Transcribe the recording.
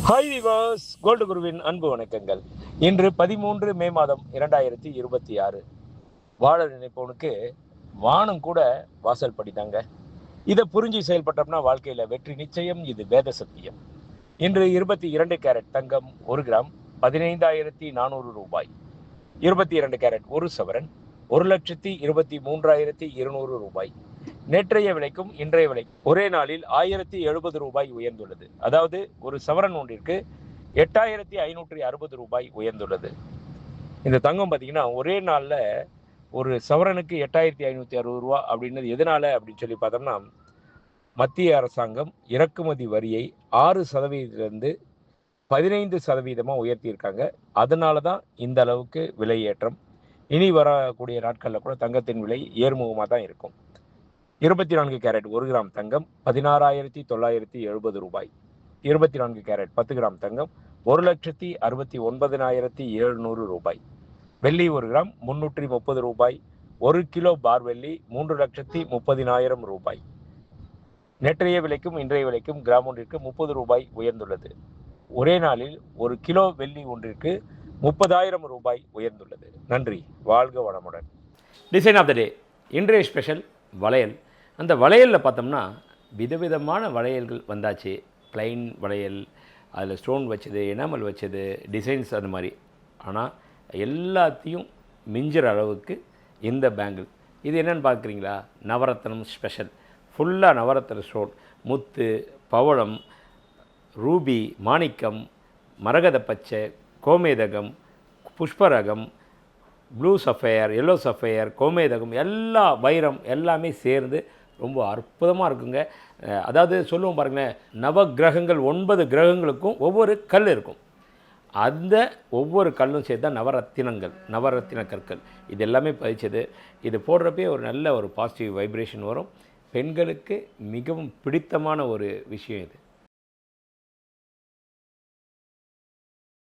Hi விவாஸ், gold குருவின் அன்பு வணக்கங்கள். இன்று 13 மே மாதம் 2026. வாழ நினைப்பவனுக்கு வானம் கூட வாசல் படித்தாங்க. இதை புரிஞ்சு செயல்பட்டோம்னா வாழ்க்கையில வெற்றி நிச்சயம். இது வேத சத்தியம். இன்று 22 கேரட் தங்கம் 1 கிராம் 15,400 ரூபாய். 22 கேரட் 1 சவரன் 1,23,200 ரூபாய். நேற்றைய விலைக்கும் இன்றைய விலை ஒரே நாளில் 1070 ரூபாய் உயர்ந்துள்ளது. அதாவது ஒரு சவரன் ஒன்றிற்கு 8,560 ரூபாய் உயர்ந்துள்ளது. இந்த தங்கம் பார்த்தீங்கன்னா ஒரே நாளில் ஒரு சவரனுக்கு 8,560 ரூபா அப்படின்றது எதனால அப்படின்னு சொல்லி பார்த்தோம்னா, மத்திய அரசாங்கம் இறக்குமதி வரியை 6%லிருந்து 15% உயர்த்தியிருக்காங்க. அதனால தான் இந்த அளவுக்கு விலை ஏற்றம். இனி வரக்கூடிய நாட்களில் கூட தங்கத்தின் விலை ஏறுமுகமாக தான் இருக்கும். 24 கேரட் 1 கிராம் தங்கம் 16,970 ரூபாய். 24 கேரட் 10 கிராம் தங்கம் 1,69,700 ரூபாய். வெள்ளி 1 கிராம் 330 ரூபாய். 1 கிலோ பார் வெள்ளி 3,30,000 ரூபாய். நேற்றைய விலைக்கும் இன்றைய விலைக்கும் கிராம் ஒன்றிற்கு 30 ரூபாய் உயர்ந்துள்ளது. ஒரே நாளில் 1 கிலோ வெள்ளி ஒன்றிற்கு 30,000 ரூபாய் உயர்ந்துள்ளது. நன்றி, வாழ்க வளமுடன். டிசைன் ஆஃப் த டே. இன்றைய ஸ்பெஷல் வளையல். அந்த வளையலில் பார்த்தோம்னா விதவிதமான வளையல்கள் வந்தாச்சு. ப்ளைன் வளையல், அதில் ஸ்டோன் வச்சது, எனாமல் வச்சது, டிசைன்ஸ் அது மாதிரி. ஆனால் எல்லாத்தையும் மிஞ்சுற அளவுக்கு இந்த பேங்கிள். இது என்னென்னு பார்க்குறீங்களா? நவரத்னம் ஸ்பெஷல். ஃபுல்லாக நவரத்ன ஸ்டோன், முத்து, பவளம், ரூபி, மாணிக்கம், மரகத பச்சை, கோமேதகம், புஷ்பரகம், ப்ளூ சஃபையர், எல்லோ சஃபையர், கோமேதகம், எல்லா வைரம் எல்லாமே சேர்ந்து ரொம்ப அற்புதமாக இருக்குங்க. அதாவது சொல்லுவோம் பாருங்களேன், நவகிரகங்கள் 9 கிரகங்களுக்கும் ஒவ்வொரு கல் இருக்கும். அந்த ஒவ்வொரு கல்லும் சேர்த்து தான் நவரத்தினங்கள், நவரத்தின கற்கள். இது எல்லாமே பதிச்சது. இது போடுறப்பே ஒரு நல்ல ஒரு பாசிட்டிவ் வைப்ரேஷன் வரும். பெண்களுக்கு மிகவும் பிடித்தமான ஒரு விஷயம் இது.